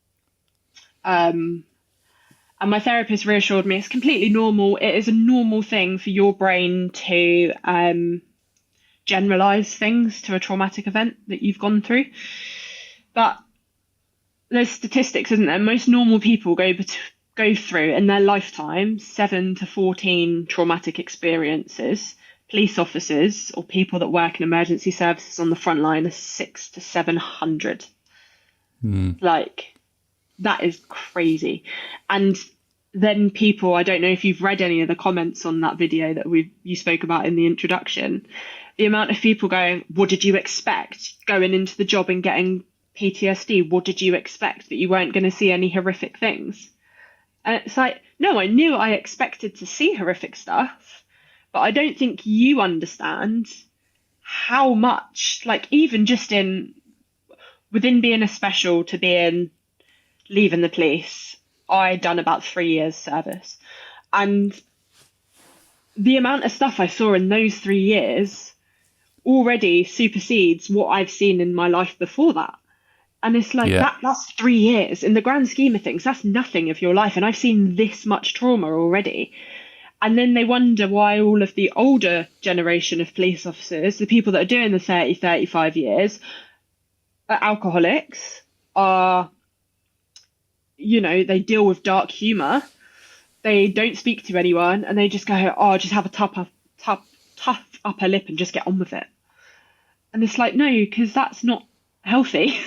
And my therapist reassured me it's completely normal. It is a normal thing for your brain to generalize things to a traumatic event that you've gone through. But there's statistics, isn't there? Most normal people go through in their lifetime 7 to 14 traumatic experiences. Police officers or people that work in emergency services on the front line are 600 to 700. Like, that is crazy. And then people, I don't know if you've read any of the comments on that video that you spoke about in the introduction, the amount of people going, what did you expect going into the job and getting PTSD? What did you expect, that you weren't going to see any horrific things? And it's like, no, I knew I expected to see horrific stuff, but I don't think you understand how much, like, even just within being a special to being leaving the police, I done about 3 years service. And the amount of stuff I saw in those 3 years already supersedes what I've seen in my life before that. And it's like Yeah. that's 3 years. In the grand scheme of things, that's nothing of your life. And I've seen this much trauma already. And then they wonder why all of the older generation of police officers, the people that are doing the 30, 35 years, are alcoholics, they deal with dark humour. They don't speak to anyone, and they just go, oh, just have a tough upper lip and just get on with it. And it's like, no, because that's not healthy.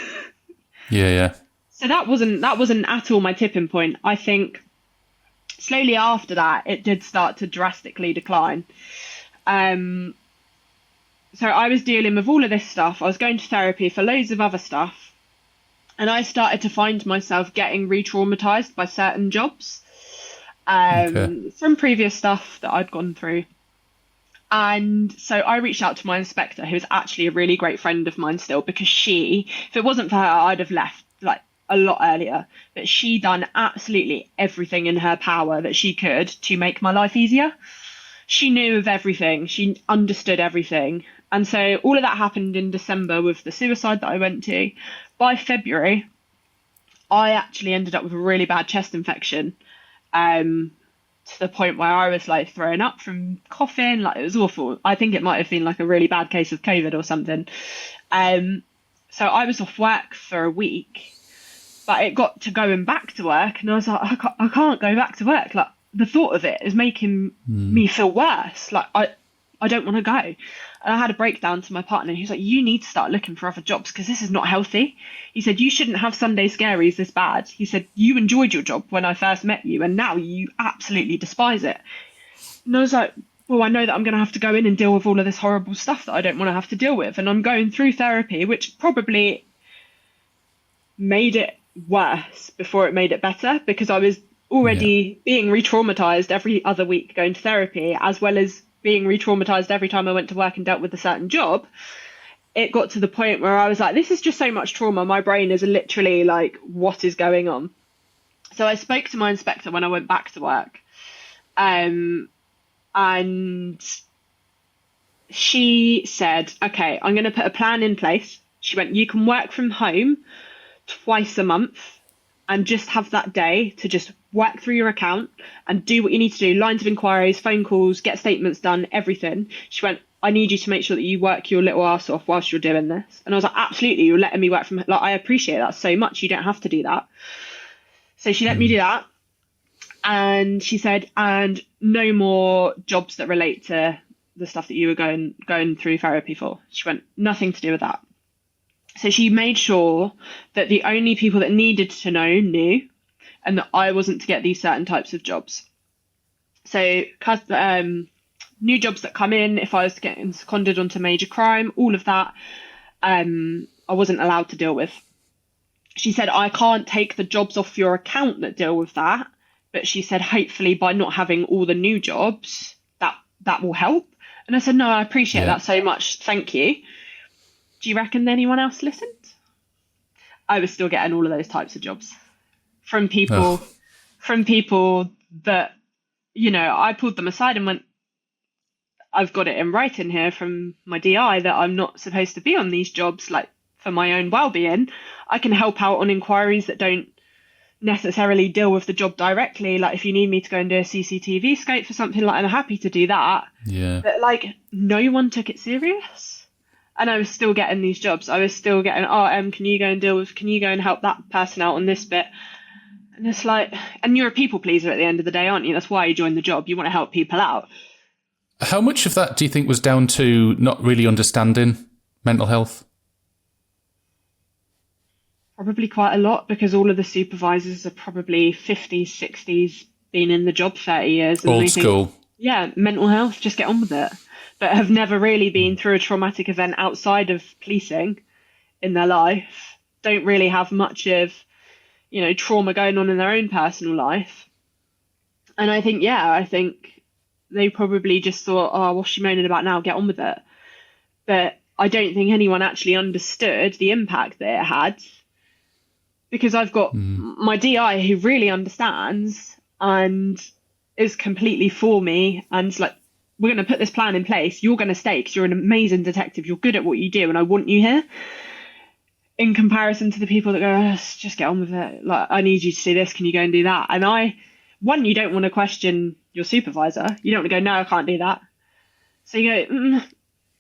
Yeah. So that wasn't at all my tipping point. I think slowly after that, it did start to drastically decline. So I was dealing with all of this stuff. I was going to therapy for loads of other stuff. And I started to find myself getting re-traumatized by certain jobs from previous stuff that I'd gone through. And so I reached out to my inspector, who's actually a really great friend of mine still, because if it wasn't for her, I'd have left like a lot earlier. But she done absolutely everything in her power that she could to make my life easier. She knew of everything. She understood everything. And so all of that happened in December with the suicide that I went to. By February, I actually ended up with a really bad chest infection, to the point where I was like throwing up from coughing. Like, it was awful. I think it might have been like a really bad case of COVID or something. So I was off work for a week, but it got to going back to work, and I was like, I can't go back to work. Like, the thought of it is making me feel worse. Like, I don't want to go. And I had a breakdown to my partner. He was like, you need to start looking for other jobs because this is not healthy. He said, you shouldn't have Sunday scaries this bad. He said, you enjoyed your job when I first met you, and now you absolutely despise it. And I was like, well, I know that I'm going to have to go in and deal with all of this horrible stuff that I don't want to have to deal with. And I'm going through therapy, which probably made it worse before it made it better, because I was already being re-traumatized every other week going to therapy, as well as being re-traumatized every time I went to work and dealt with a certain job. It got to the point where I was like, this is just so much trauma. My brain is literally like, what is going on? So I spoke to my inspector when I went back to work. And she said, okay, I'm going to put a plan in place. She went, you can work from home twice a month and just have that day to just work through your account and do what you need to do, lines of inquiries, phone calls, get statements done, everything. She went, I need you to make sure that you work your little ass off whilst you're doing this. And I was like, absolutely, you're letting me work from, like, I appreciate that so much. You don't have to do that. So she let me do that. And she said, and no more jobs that relate to the stuff that you were going through therapy for. She went, nothing to do with that. So she made sure that the only people that needed to know knew, and that I wasn't to get these certain types of jobs. So new jobs that come in, if I was getting seconded onto major crime, all of that, I wasn't allowed to deal with. She said, I can't take the jobs off your account that deal with that. But she said, hopefully by not having all the new jobs, that will help. And I said, no, I appreciate that so much. Thank you. Do you reckon anyone else listened? I was still getting all of those types of jobs from people that, I pulled them aside and went, I've got it in writing here from my DI that I'm not supposed to be on these jobs, like, for my own well-being. I can help out on inquiries that don't necessarily deal with the job directly. Like, if you need me to go and do a CCTV scope for something, like, I'm happy to do that. Yeah. But, like, no one took it serious. And I was still getting these jobs. I was still getting, can you go and help that person out on this bit? And it's like, and you're a people pleaser at the end of the day, aren't you? That's why you joined the job. You want to help people out. How much of that do you think was down to not really understanding mental health? Probably quite a lot, because all of the supervisors are probably 50s, 60s, been in the job 30 years. And Old school. Yeah, mental health, just get on with it. But have never really been through a traumatic event outside of policing in their life. Don't really have much of, trauma going on in their own personal life. And I think they probably just thought, oh, what's she moaning about now? Get on with it. But I don't think anyone actually understood the impact that it had, because I've got my DI who really understands and is completely for me, and it's like, we're going to put this plan in place. You're going to stay because you're an amazing detective. You're good at what you do, and I want you here. In comparison to the people that go, oh, just get on with it. Like, I need you to see this. Can you go and do that? And you don't want to question your supervisor. You don't want to go, no, I can't do that. So you go,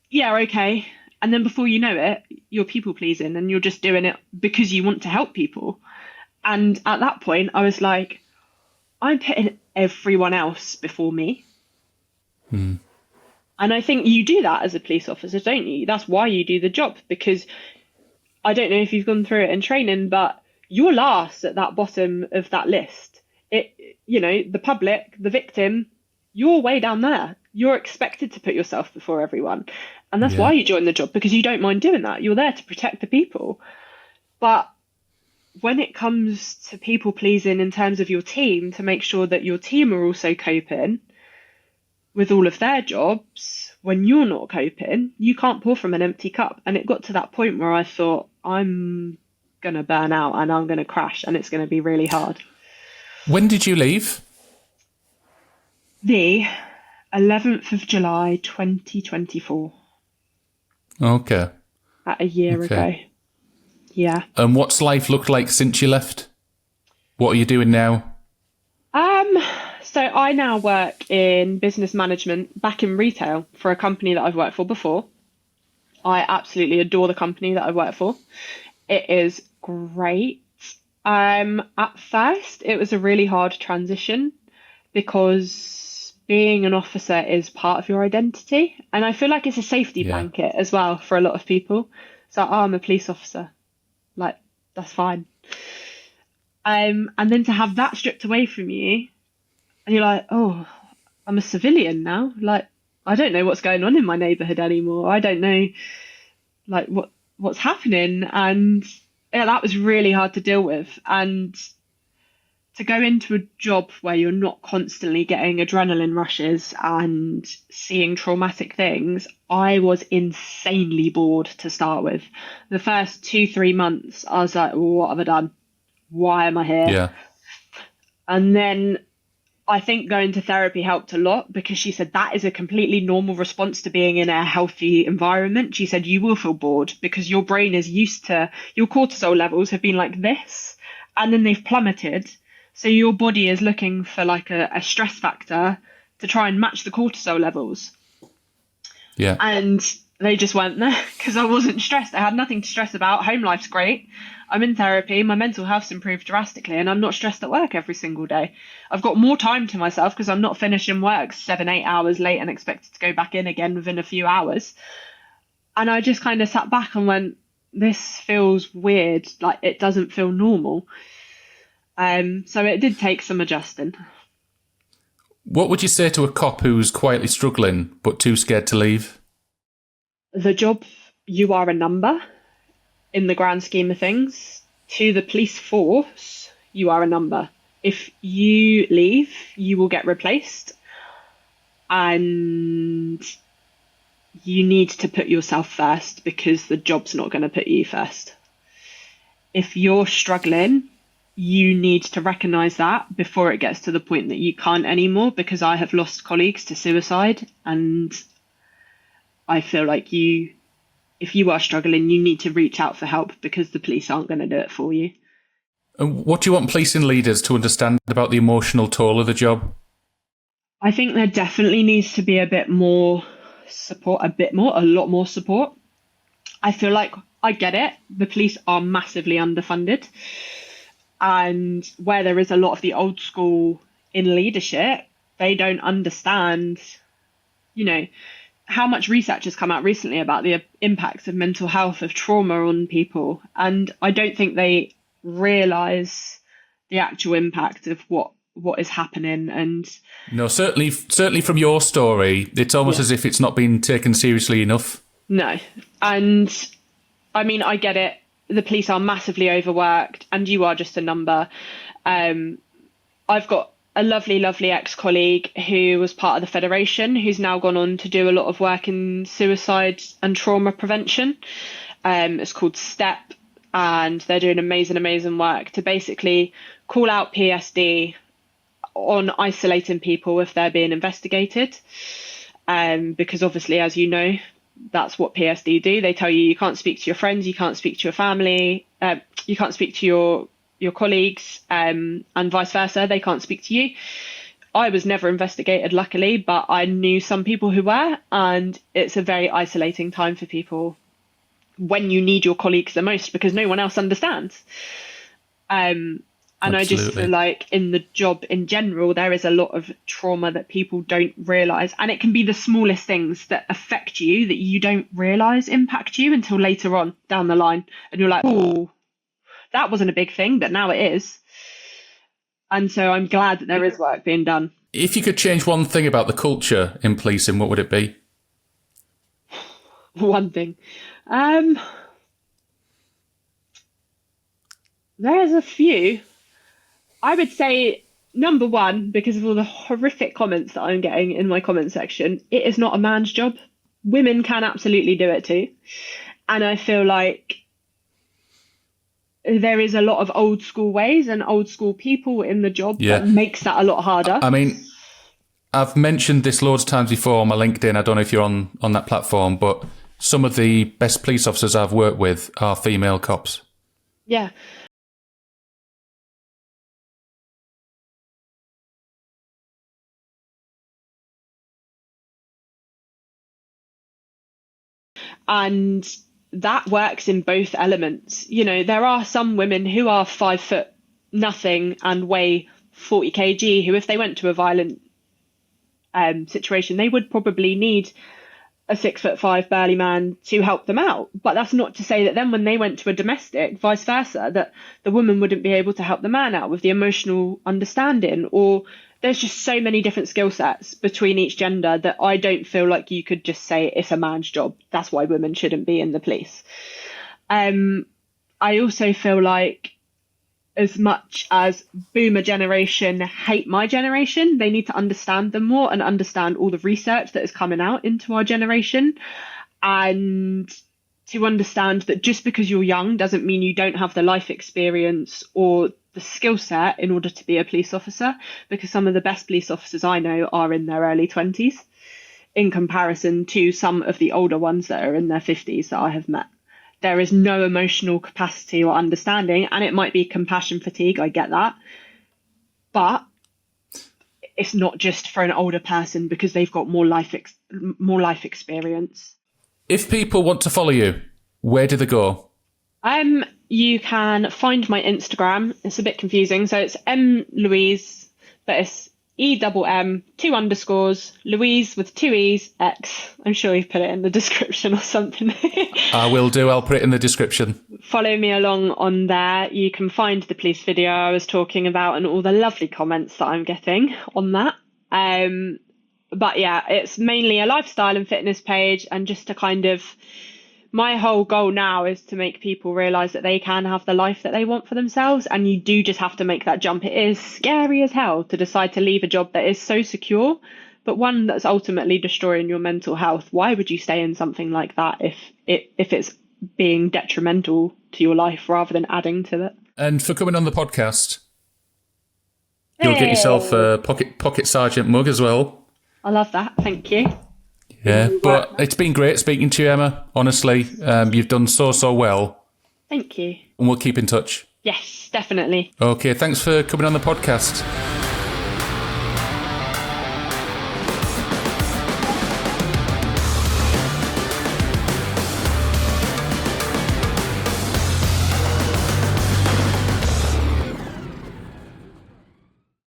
yeah, okay. And then before you know it, you're people pleasing and you're just doing it because you want to help people. And at that point, I was like, I'm putting everyone else before me. And I think you do that as a police officer, don't you? That's why you do the job, because I don't know if you've gone through it in training, but you're last at that bottom of that list. The public, the victim, you're way down there. You're expected to put yourself before everyone. And that's why you join the job, because you don't mind doing that. You're there to protect the people. But when it comes to people pleasing in terms of your team, to make sure that your team are also coping with all of their jobs, when you're not coping, you can't pour from an empty cup. And it got to that point where I thought, I'm going to burn out and I'm going to crash and it's going to be really hard. When did you leave? The 11th of July, 2024. Okay. At a year ago. Yeah. And what's life looked like since you left? What are you doing now? So I now work in business management back in retail for a company that I've worked for before. I absolutely adore the company that I work for. It is great. At first, it was a really hard transition because being an officer is part of your identity. And I feel like it's a safety blanket as well for a lot of people. So, I'm a police officer. Like, that's fine. And then to have that stripped away from you, and you're like, oh, I'm a civilian now. Like, I don't know what's going on in my neighbourhood anymore. I don't know, like, what's happening. And that was really hard to deal with. And to go into a job where you're not constantly getting adrenaline rushes and seeing traumatic things, I was insanely bored to start with. The first 2-3 months, I was like, what have I done? Why am I here? Yeah. And then I think going to therapy helped a lot, because she said that is a completely normal response to being in a healthy environment. She said you will feel bored because your brain is used to, your cortisol levels have been like this and then they've plummeted. So your body is looking for like a stress factor to try and match the cortisol levels. Yeah. And they just weren't there because I wasn't stressed. I had nothing to stress about. Home life's great. I'm in therapy. My mental health's improved drastically and I'm not stressed at work every single day. I've got more time to myself because I'm not finishing work 7-8 hours late and expected to go back in again within a few hours. And I just kind of sat back and went, this feels weird. Like, it doesn't feel normal. So it did take some adjusting. What would you say to a cop who's quietly struggling but too scared to leave? The job, you are a number in the grand scheme of things. To the police force, you are a number. If you leave, you will get replaced. And you need to put yourself first because the job's not going to put you first. If you're struggling, you need to recognise that before it gets to the point that you can't anymore, because I have lost colleagues to suicide, and I feel like if you are struggling, you need to reach out for help because the police aren't going to do it for you. And what do you want policing leaders to understand about the emotional toll of the job? I think there definitely needs to be a bit more support, a lot more support. I feel like I get it. The police are massively underfunded. And where there is a lot of the old school in leadership, they don't understand, how much research has come out recently about the impacts of mental health, of trauma on people. And I don't think they realise the actual impact of what is happening. And no, certainly from your story, it's almost as if it's not been taken seriously enough. No. And I mean, I get it. The police are massively overworked and you are just a number. I've got a lovely, lovely ex-colleague who was part of the Federation, who's now gone on to do a lot of work in suicide and trauma prevention. It's called STEP, and they're doing amazing, amazing work to basically call out PSD on isolating people if they're being investigated. Because obviously, as you know, that's what PSD do. They tell you can't speak to your friends, you can't speak to your family, you can't speak to your colleagues, and vice versa. They can't speak to you. I was never investigated, luckily, but I knew some people who were, and it's a very isolating time for people when you need your colleagues the most because no one else understands. And Absolutely. I just feel like in the job in general, there is a lot of trauma that people don't realise. And it can be the smallest things that affect you that you don't realise impact you until later on down the line. And you're like, oh, that wasn't a big thing, but now it is. And so I'm glad that there is work being done. If you could change one thing about the culture in policing, what would it be? One thing. There's a few. I would say, number one, because of all the horrific comments that I'm getting in my comment section, it is not a man's job. Women can absolutely do it too. And I feel like there is a lot of old school ways and old school people in the job that makes that a lot harder. I mean, I've mentioned this loads of times before on my LinkedIn. I don't know if you're on that platform, but some of the best police officers I've worked with are female cops. Yeah. And that works in both elements. You know, there are some women who are 5 foot nothing and weigh 40 kg who, if they went to a violent situation, they would probably need a 6'5" burly man to help them out. But that's not to say that then when they went to a domestic, vice versa, that the woman wouldn't be able to help the man out with the emotional understanding. Or there's just so many different skill sets between each gender that I don't feel like you could just say it's a man's job. That's why women shouldn't be in the police. I also feel like as much as boomer generation hate my generation, they need to understand them more and understand all the research that is coming out into our generation, and to understand that just because you're young doesn't mean you don't have the life experience or the skill set in order to be a police officer, because some of the best police officers I know are in their early 20s in comparison to some of the older ones that are in their 50s that I have met. There is no emotional capacity or understanding, and it might be compassion fatigue, I get that, but it's not just for an older person because they've got more life experience. If people want to follow you, where do they go? You can find my Instagram. It's a bit confusing. So it's Louise, but it's EMM, 2 underscores, Louise with 2 E's, X. I'm sure you've put it in the description or something. I will do. I'll put it in the description. Follow me along on there. You can find the police video I was talking about and all the lovely comments that I'm getting on that. But yeah, it's mainly a lifestyle and fitness page, and just to kind of, my whole goal now is to make people realise that they can have the life that they want for themselves, and you do just have to make that jump. It is scary as hell to decide to leave a job that is so secure, but one that's ultimately destroying your mental health. Why would you stay in something like that if it's being detrimental to your life rather than adding to it? And for coming on the podcast, you'll get yourself a pocket sergeant mug as well. I love that. Thank you. Yeah, but it's been great speaking to you, Emma. Honestly, you've done so well. Thank you. And we'll keep in touch. Yes, definitely. Okay, thanks for coming on the podcast.